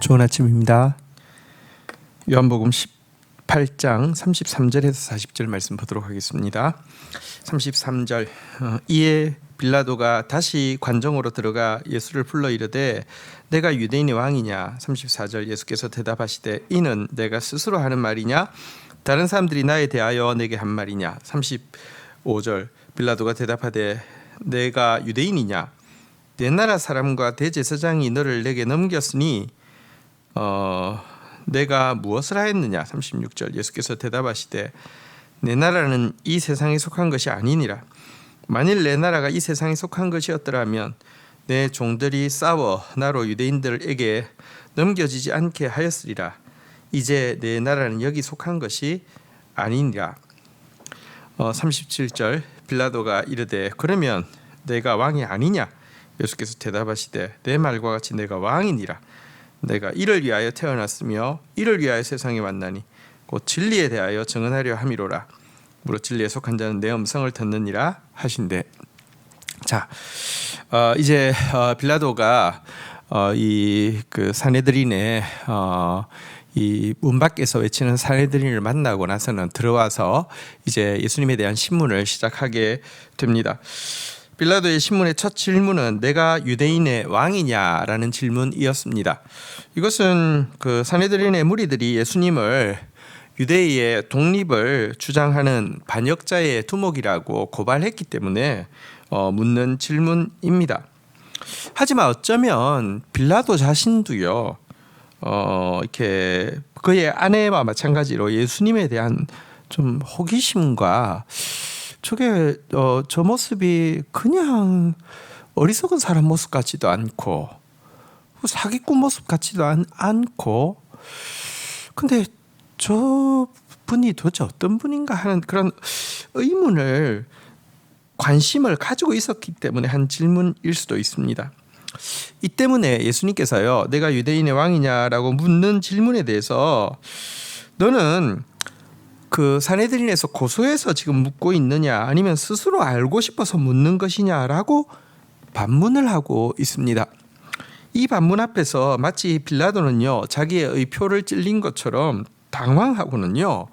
좋은 아침입니다. 요한복음 18장 33절에서 40절 말씀 보도록 하겠습니다. 33절 이에 빌라도가 다시 관정으로 들어가 예수를 불러 이르되 내가 유대인의 왕이냐. 34절 예수께서 대답하시되 이는 내가 스스로 하는 말이냐 다른 사람들이 나에 대하여 내게 한 말이냐. 35절 빌라도가 대답하되 내가 유대인이냐. 내 나라 사람과 대제사장이 너를 내게 넘겼으니 내가 무엇을 하였느냐. 36절 예수께서 대답하시되 내 나라는 이 세상에 속한 것이 아니니라. 만일 내 나라가 이 세상에 속한 것이었더라면 내 종들이 싸워 나로 유대인들에게 넘겨지지 않게 하였으리라. 이제 내 나라는 여기 속한 것이 아니니라. 37절 빌라도가 이르되 그러면 내가 왕이 아니냐. 예수께서 대답하시되 내 말과 같이 내가 왕이니라. 내가 이를 위하여 태어났으며 이를 위하여 세상에 왔나니 곧 진리에 대하여 증언하려 함이로라. 무릇 진리에 속한 자는 내 음성을 듣느니라 하신대. 자, 이제 빌라도가 이 그 사내들인의 이 문 밖에서 외치는 사내들인을 만나고 나서는 들어와서 이제 예수님에 대한 신문을 시작하게 됩니다. 빌라도의 신문의 첫 질문은 내가 유대인의 왕이냐라는 질문이었습니다. 이것은 그 사내들인의 무리들이 예수님을 유대의 독립을 주장하는 반역자의 두목이라고 고발했기 때문에 묻는 질문입니다. 하지만 어쩌면 빌라도 자신도요, 이렇게 그의 아내와 마찬가지로 예수님에 대한 좀 호기심과 저게 저 모습이 그냥 어리석은 사람 모습 같지도 않고 사기꾼 모습 같지도 않고 근데 저 분이 도대체 어떤 분인가 하는 그런 의문을 관심을 가지고 있었기 때문에 한 질문일 수도 있습니다. 이 때문에 예수님께서요 내가 유대인의 왕이냐라고 묻는 질문에 대해서 너는 그 사내들인에서 고소해서 지금 묻고 있느냐 아니면 스스로 알고 싶어서 묻는 것이냐라고 반문을 하고 있습니다. 이 반문 앞에서 마치 빌라도는요 자기의 의표를 찔린 것처럼 당황하고는요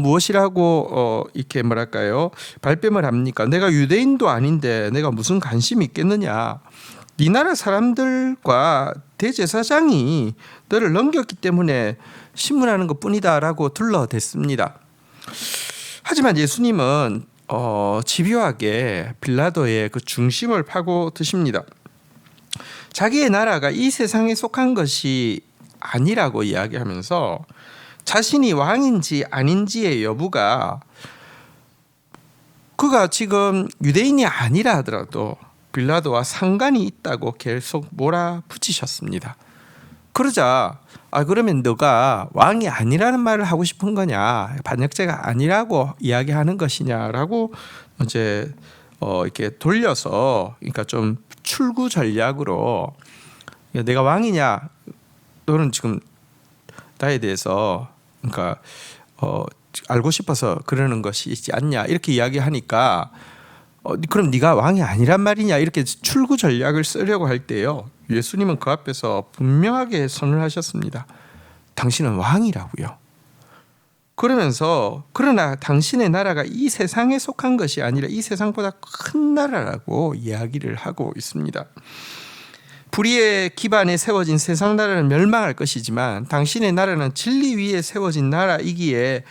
무엇이라고 이렇게 뭐랄까요 발뺌을 합니까? 내가 유대인도 아닌데 내가 무슨 관심이 있겠느냐. 네 나라 사람들과 대제사장이 너를 넘겼기 때문에 신문하는 것뿐이다라고 둘러댔습니다. 하지만 예수님은 집요하게 빌라도의 그 중심을 파고드십니다. 자기의 나라가 이 세상에 속한 것이 아니라고 이야기하면서 자신이 왕인지 아닌지의 여부가 그가 지금 유대인이 아니라 하더라도 빌라도와 상관이 있다고 계속 몰아붙이셨습니다. 그러자 그러면 너가 왕이 아니라는 말을 하고 싶은 거냐, 반역자가 아니라고 이야기하는 것이냐라고 이제 이렇게 돌려서 그러니까 좀 출구 전략으로 내가 왕이냐, 너는 지금 나에 대해서 그러니까 알고 싶어서 그러는 것이 있지 않냐 이렇게 이야기하니까 그럼 네가 왕이 아니란 말이냐 이렇게 출구 전략을 쓰려고 할 때요 예수님은 그 앞에서 분명하게 선언하셨습니다. 당신은 왕이라고요. 그러면서 그러나 당신의 나라가 이 세상에 속한 것이 아니라 이 세상보다 큰 나라라고 이야기를 하고 있습니다. 불의의 기반에 세워진 세상 나라는 멸망할 것이지만 당신의 나라는 진리 위에 세워진 나라이기에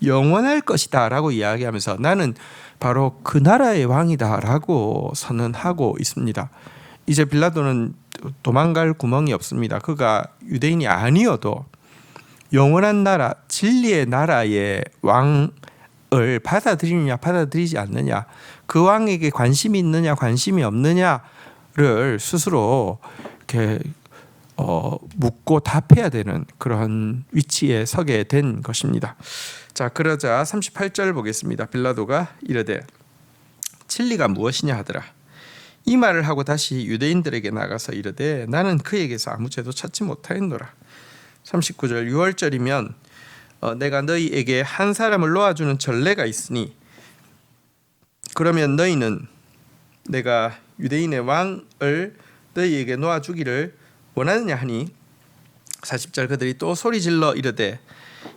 영원할 것이다 라고 이야기하면서 나는 바로 그 나라의 왕이다 라고 선언하고 있습니다. 이제 빌라도는 도망갈 구멍이 없습니다. 그가 유대인이 아니어도 영원한 나라, 진리의 나라의 왕을 받아들이느냐 받아들이지 않느냐, 그 왕에게 관심이 있느냐 관심이 없느냐를 스스로 이렇게 묻고 답해야 되는 그런 위치에 서게 된 것입니다. 자, 그러자 38절 보겠습니다. 빌라도가 이르되 진리가 무엇이냐 하더라. 이 말을 하고 다시 유대인들에게 나가서 이르되 나는 그에게서 아무 죄도 찾지 못하였노라. 39절 6월절이면 내가 너희에게 한 사람을 놓아주는 전례가 있으니 그러면 너희는 내가 유대인의 왕을 너희에게 놓아주기를 원하느냐 하니 40절 그들이 또 소리질러 이르되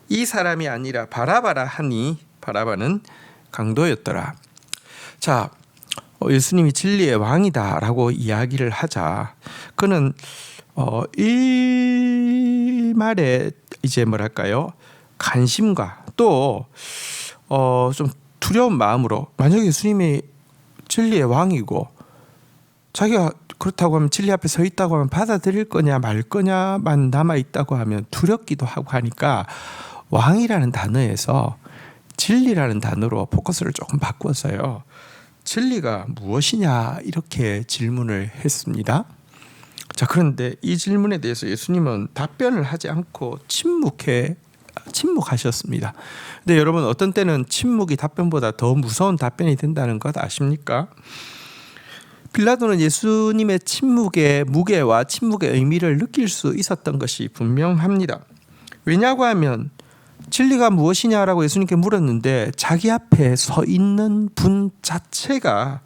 이 사람이 아니라 바라바라 하니 바라바는 강도였더라. 자, 예수님이 진리의 왕이다라고 이야기를 하자 그는 일말의 이제 뭐랄까요 관심과 또 좀 두려운 마음으로 만약에 예수님이 진리의 왕이고 자기가 그렇다고 하면 진리 앞에 서 있다고 하면 받아들일 거냐 말 거냐만 남아 있다고 하면 두렵기도 하고 하니까 왕이라는 단어에서 진리라는 단어로 포커스를 조금 바꿔서요. 진리가 무엇이냐 이렇게 질문을 했습니다. 자, 그런데 이 질문에 대해서 예수님은 답변을 하지 않고 침묵하셨습니다. 근데 여러분 어떤 때는 침묵이 답변보다 더 무서운 답변이 된다는 것 아십니까? 빌라도는 예수님의 침묵의 무게와 침묵의 의미를 느낄 수 있었던 것이 분명합니다. 왜냐고 하면 진리가 무엇이냐라고 예수님께 물었는데 자기 앞에 서 있는 분 자체가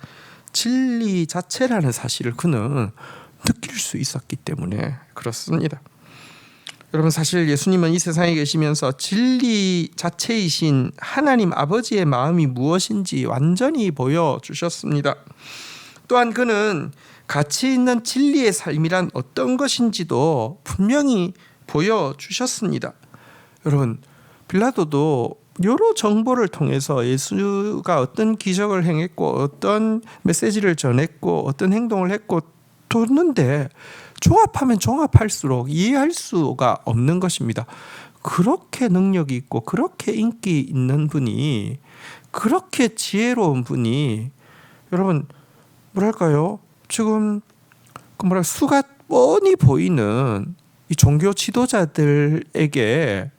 진리 자체라는 사실을 그는 느낄 수 있었기 때문에 그렇습니다. 여러분 사실 예수님은 이 세상에 계시면서 진리 자체이신 하나님 아버지의 마음이 무엇인지 완전히 보여주셨습니다. 또한 그는 가치 있는 진리의 삶이란 어떤 것인지도 분명히 보여주셨습니다. 여러분 빌라도도 여러 정보를 통해서 예수가 어떤 기적을 행했고 어떤 메시지를 전했고 어떤 행동을 했고 뒀는데 종합하면 종합할수록 이해할 수가 없는 것입니다. 그렇게 능력이 있고 그렇게 인기 있는 분이 그렇게 지혜로운 분이 여러분 뭐랄까요? 지금 수가 뻔히 보이는 이 종교 지도자들에게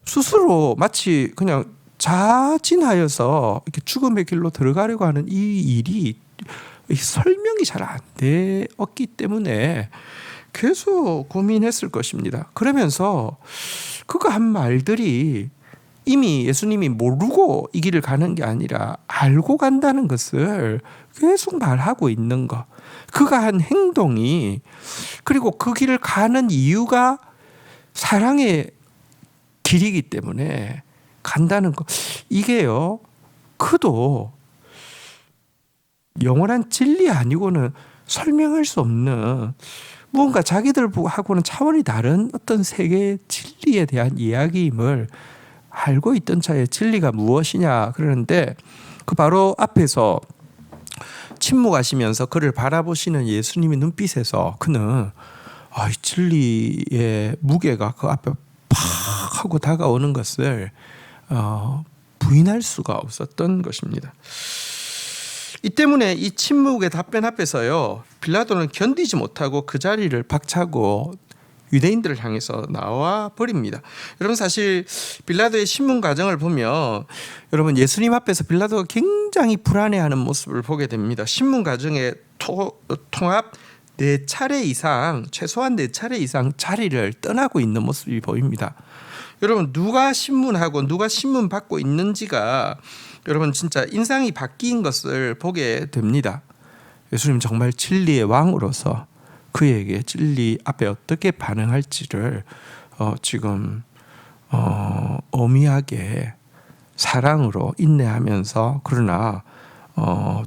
스스로 마치 그냥 자진하여서 이렇게 죽음의 길로 들어가려고 하는 이 일이 설명이 잘 안 되었기 때문에 계속 고민했을 것입니다. 그러면서 그가 한 말들이 이미 예수님이 모르고 이 길을 가는 게 아니라 알고 간다는 것을 계속 말하고 있는 것. 그가 한 행동이 그리고 그 길을 가는 이유가 사랑의 길이기 때문에 간다는 것. 이게요. 그도 영원한 진리 아니고는 설명할 수 없는 무언가 자기들하고는 차원이 다른 어떤 세계의 진리에 대한 이야기임을 알고 있던 차에 진리가 무엇이냐 그러는데 그 바로 앞에서 침묵하시면서 그를 바라보시는 예수님의 눈빛에서 그는 이 진리의 무게가 그 앞에 팍 하고 다가오는 것을 부인할 수가 없었던 것입니다. 이 때문에 이 침묵의 답변 앞에서요 빌라도는 견디지 못하고 그 자리를 박차고 유대인들을 향해서 나와 버립니다. 여러분 사실 빌라도의 신문 과정을 보면 여러분 예수님 앞에서 빌라도가 굉장히 불안해하는 모습을 보게 됩니다. 신문 과정에 통합 4차례 이상 최소한 4차례 이상 자리를 떠나고 있는 모습이 보입니다. 여러분 누가 신문하고 누가 신문 받고 있는지가 여러분 진짜 인상이 바뀐 것을 보게 됩니다. 예수님 정말 진리의 왕으로서 그에게 진리 앞에 어떻게 반응할지를 지금 엄미하게 사랑으로 인내하면서 그러나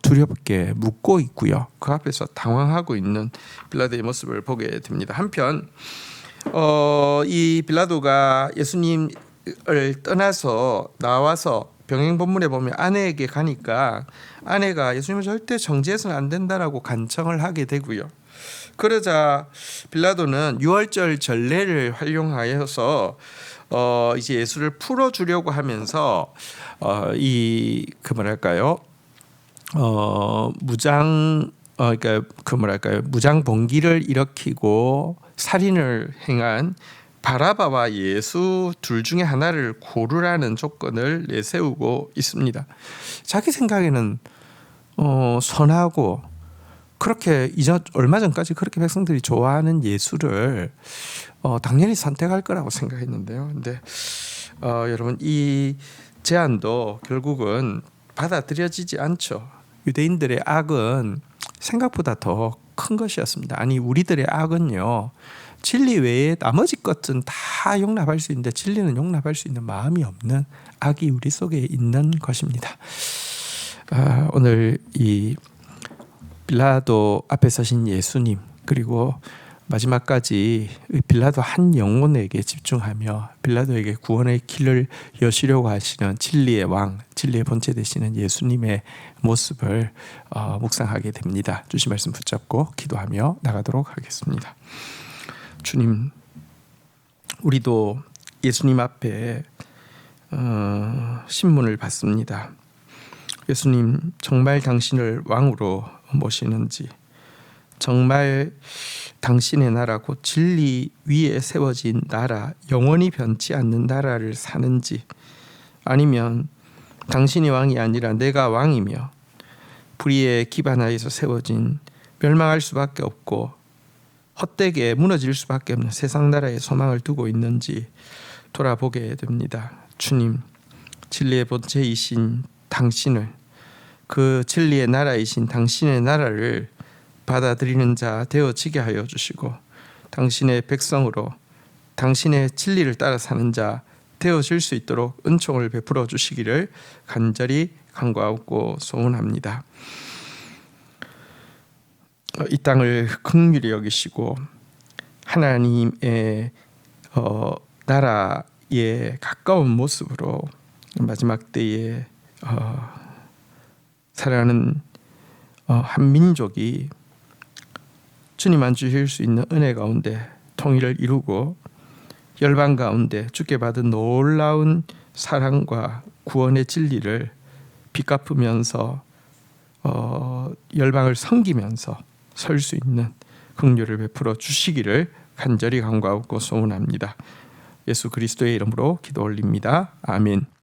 두렵게 묻고 있고요. 그 앞에서 당황하고 있는 빌라도의 모습을 보게 됩니다. 한편 이 빌라도가 예수님을 떠나서 나와서 병행 본문에 보면 아내에게 가니까 아내가 예수님을 절대 정죄해서는 안 된다라고 간청을 하게 되고요. 그러자 빌라도는 유월절 전례를 활용하여서 이제 예수를 풀어주려고 하면서 무장 봉기를 일으키고 살인을 행한 바라바와 예수 둘 중에 하나를 고르라는 조건을 내세우고 있습니다. 자기 생각에는 선하고 그렇게 얼마 전까지 그렇게 백성들이 좋아하는 예수를 당연히 선택할 거라고 생각했는데요. 근데 여러분 이 제안도 결국은 받아들여지지 않죠. 유대인들의 악은 생각보다 더 큰 것이었습니다. 아니 우리들의 악은요. 진리 외에 나머지 것은 다 용납할 수 있는데 진리는 용납할 수 있는 마음이 없는 악이 우리 속에 있는 것입니다. 오늘 이 빌라도 앞에 서신 예수님, 그리고 마지막까지 빌라도 한 영혼에게 집중하며 빌라도에게 구원의 길을 여시려고 하시는 진리의 왕, 진리의 본체 되시는 예수님의 모습을 묵상하게 됩니다. 주신 말씀 붙잡고 기도하며 나가도록 하겠습니다. 주님, 우리도 예수님 앞에 신문을 받습니다. 예수님, 정말 당신을 왕으로 모시는지, 정말 당신의 나라 곧 진리 위에 세워진 나라, 영원히 변치 않는 나라를 사는지, 아니면 당신이 왕이 아니라 내가 왕이며 불의의 기반 하에서 세워진 멸망할 수밖에 없고 헛되게 무너질 수밖에 없는 세상 나라에 소망을 두고 있는지 돌아보게 됩니다. 주님, 진리의 본체이신 당신을, 그 진리의 나라이신 당신의 나라를 받아들이는 자 되어지게 하여 주시고 당신의 백성으로 당신의 진리를 따라 사는 자 되어질 수 있도록 은총을 베풀어 주시기를 간절히 간구하고 소원합니다. 이 땅을 긍휼히 여기시고 하나님의 나라에 가까운 모습으로 마지막 때에 살아가는 한 민족이 주님만 주실 수 있는 은혜 가운데 통일을 이루고 열방 가운데 주께 받은 놀라운 사랑과 구원의 진리를 빚갚으면서 열방을 섬기면서 설 수 있는 긍휼을 베풀어 주시기를 간절히 간구하고 소원합니다. 예수 그리스도의 이름으로 기도 올립니다. 아멘.